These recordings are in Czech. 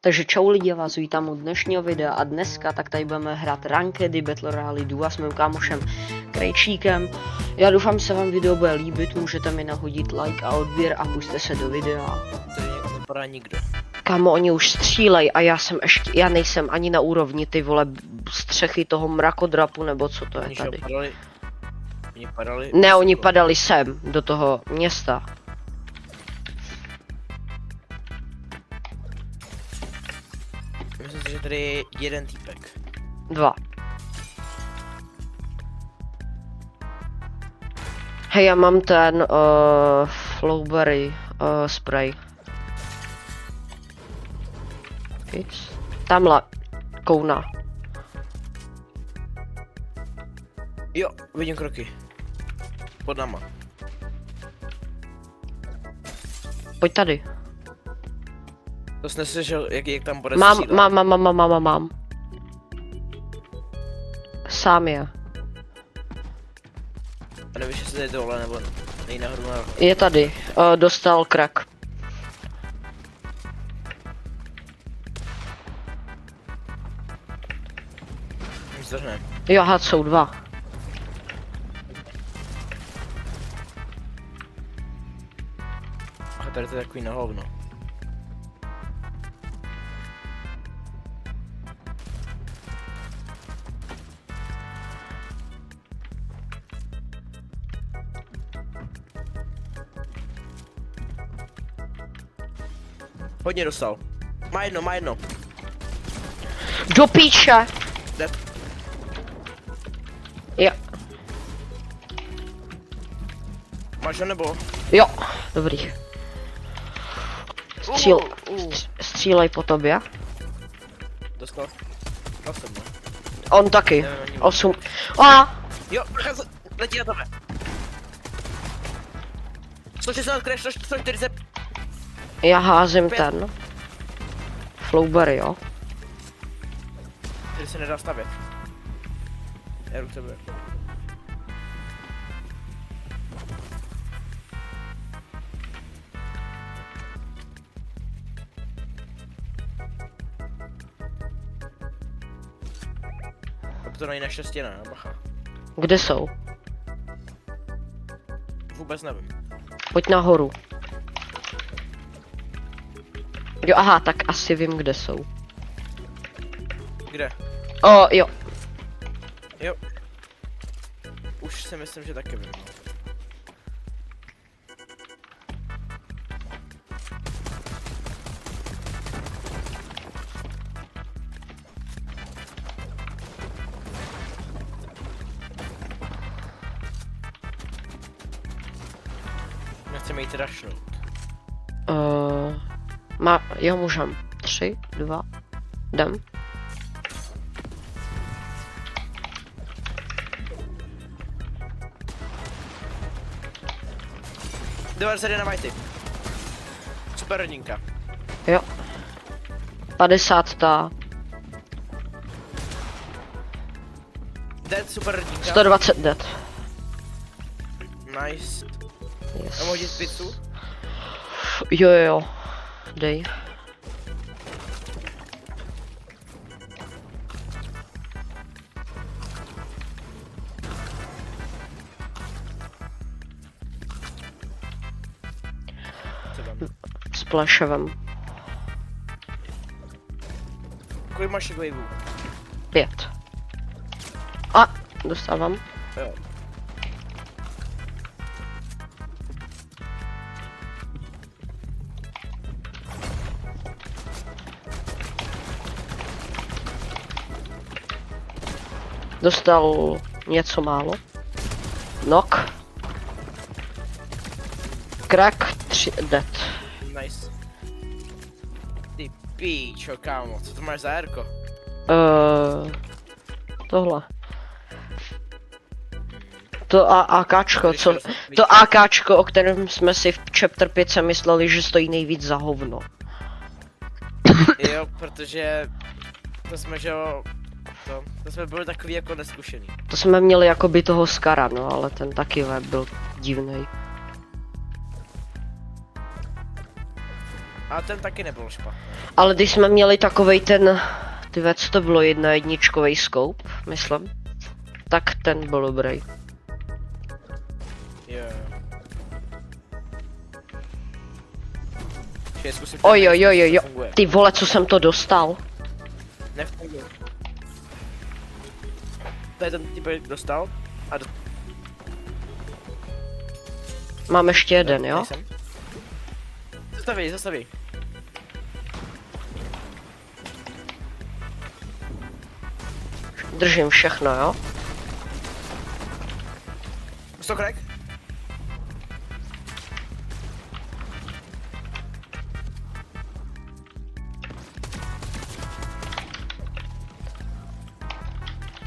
Takže čau lidi, já vás vítám u dnešního videa a dneska tak tady budeme hrát Rankedy Battle Royale Duo s mým kámošem Krejčíkem. Já doufám, že se vám video bude líbit, můžete mi nahodit like a odběr a pusťte se do videa. To nepadá nikdo. Kámo, oni už střílej a já nejsem ani na úrovni ty vole střechy toho mrakodrapu nebo co to je tady. Oni padali? Ne, oni padali sem, do toho města. Myslím si, že tady je jeden týpek. 2. Hej, já mám ten Flowberry spray. Víc? Tamhle kouna. Jo, vidím kroky. Pod náma. Pojď tady. To jsi neslyšel, jak tam bude Mám. Sám je. A nevíš, jestli je dole nebo nej nahoru na... Je tady. Dostal krak. Zdrhne. Jo, had jsou 2. A tady to je takový na hovno. Hodně dostal. Má jedno. Do píče! Dead. Jo. Máš ho nebo? Jo, dobrý. Střílej po tobě. Dostal. Dostal. On taky. Ne, oni- 8. A! Jo, letí na tebe. 160 crash, 140. Já házím ten. Flowberry, jo. Tady se nedá stavět. Já jdu k tebe. To není naše stěna, bacha. Kde jsou? Vůbec nevím. Pojď nahoru. Jo, aha, tak asi vím, kde jsou. Kde? Jo. Jo. Už si myslím, že taky vím. Nechceme jít rašnout. Jo, můžem. 3, 2, jdem. Jde na Whitey. Super rodinka. Jo. 50 ta. Dead, super rodinka. 120 dead. Nice. Yes. A můžu jít pizzu? Jo. Dej. S pleševem. Kolik máš waveů? 5. A, dostávám. Jo. Dostal něco málo. Knock. Crack 3 dead. Nice. Ty píčo, kámo, co to máš za Rko? Tohle. To AKčko, to AKčko, o kterém jsme si v chapter 5 mysleli, že stojí nejvíc za hovno. Jo, protože to jsme, že jo, to jsme byli takový jako neskušený. To jsme měli jakoby toho Skara, no, ale ten taky byl divnej. A ten taky nebyl špatný. Ale když jsme měli takovej ten, ty co to bylo, 1.1 scope, myslím, tak ten byl dobrý. Jo. Oj, ty vole, co jsem to dostal. Nefunguje. To je ten typ dostal a Mám ještě jeden, jo? nejsem. Zastaví. Držím všechno, jo? Co crack?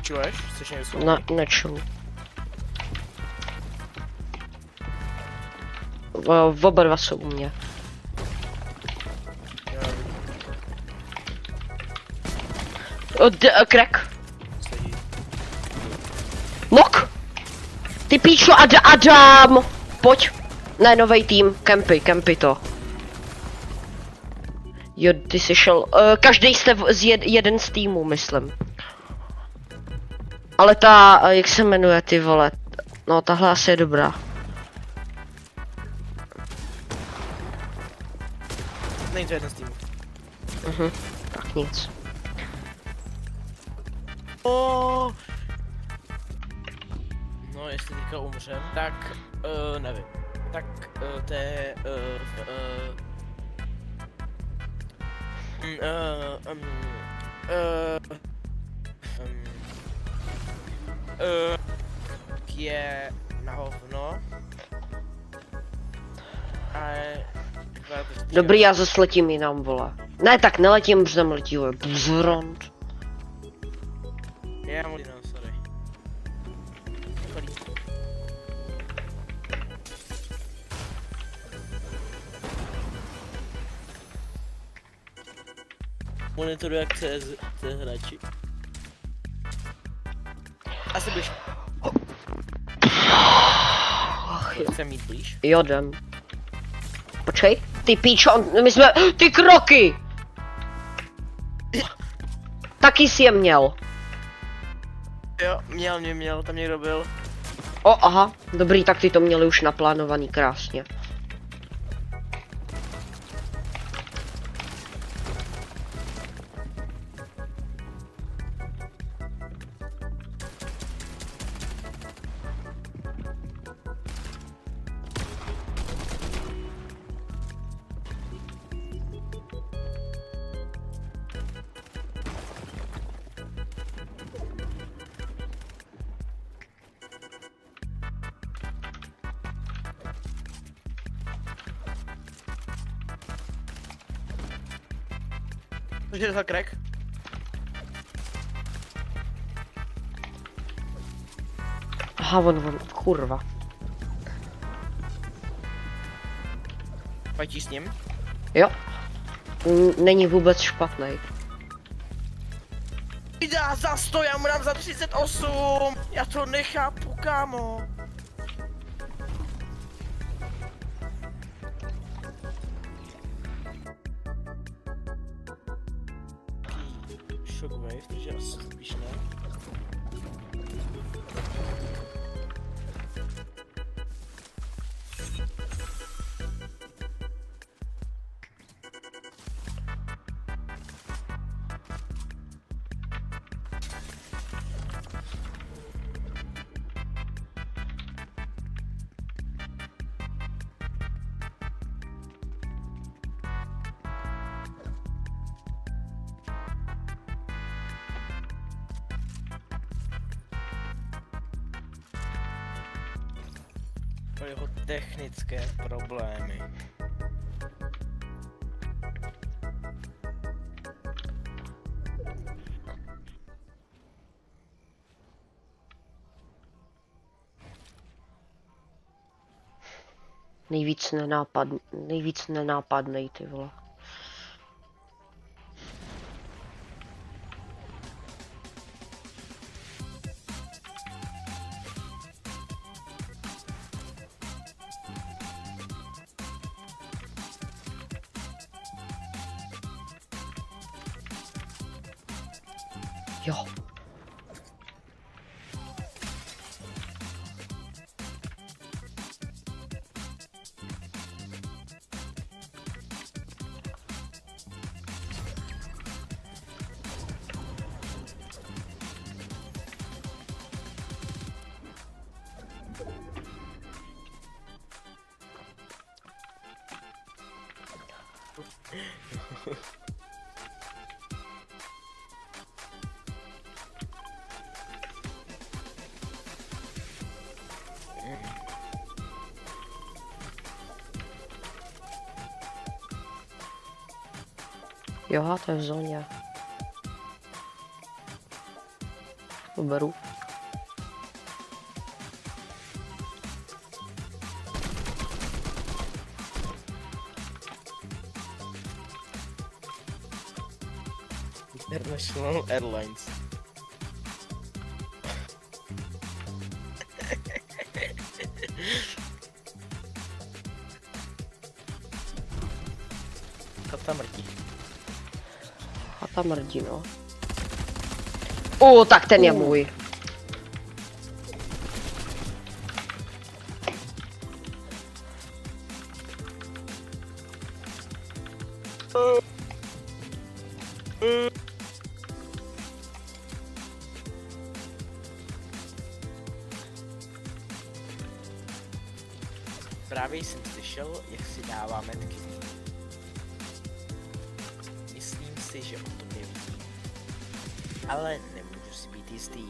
Čuješ? Chceš něco? Neču. Oba dva jsou u mě. Crack. Sedí. Nok! Ty píčo, Adam! Pojď. Ne, novej tým. Kempy to. Jo, ty jsi šel. Každý jste jeden z týmu, myslím. Ale ta, jak se jmenuje, ty vole. No, tahle asi je dobrá. Není to jeden z týmů. Tak nic. No, jestli teďka umřem, tak nevím. Tak to je je na hovno. Dobrý, já zase letím jinam, vole. Ne, tak neletím, protože tam letí, vole. Bzront. Já mu no, sorry. Monitoru jak CS hráči. Asi blíž. Chcem mít blíž. Jo, jdem. Počkej, ty píčo, my jsme, ty kroky! Taky jsi je měl. Jo, měl, tam někdo byl. O, aha, dobrý, tak ty to měli už naplánovaný krásně. Což je za crack? Aha, on, kurva. Fajtíš s ním? Jo. Není vůbec špatný. Dá za 100, já mu dám za 38! Já to nechápu, kámo! Shockwave, takže asi spíš ne. O jeho technické problémy. Nejvíc nenápadnej, ty vole. Jo. Jo, to je v zóně. To beru. International Airlines. Chata mrtí. Chata mrdí, no. O, tak ten je můj. Právě jsem slyšel, jak si dává metky. Myslím si, že o tobě ví. Ale nemůžu si být jistý.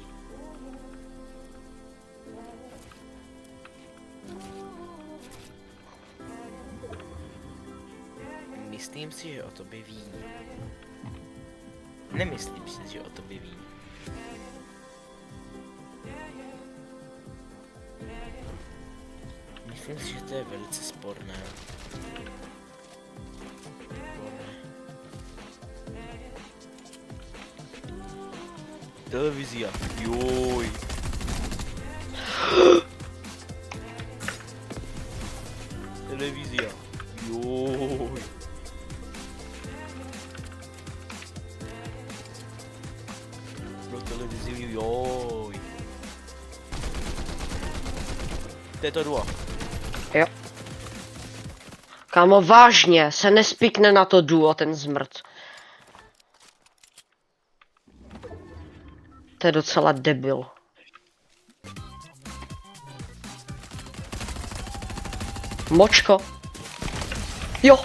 Myslím si, že o tobě ví. Nemyslím si, že o tobě ví. Myslím si, že to je velice sporné. Televizia. Joj. Televizia. Joj. Pro televizi, joj. To je to duo. Jo. Kámo, vážně, se nespikne na to duo, ten zmrt. To je docela debil. Močko. Jo.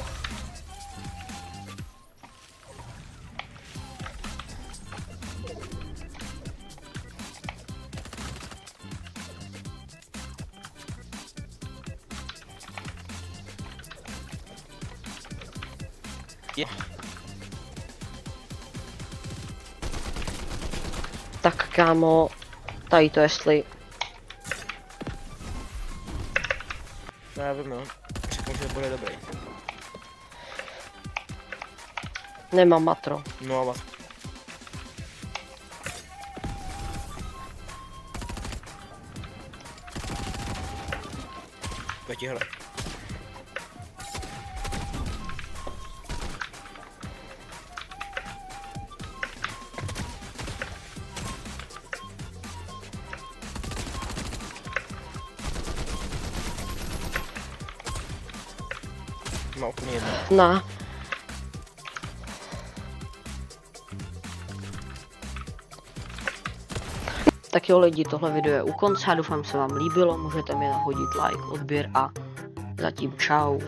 Tak kámo, tady to jestli... No já vím, no. Řeknu, že bude dobrý. Nemám matro. No a vás. Pojď hele. Má úplně jedno. Na. Tak jo lidi, tohle video je u konce, doufám se vám líbilo, můžete mi nahodit like, odběr a zatím čau.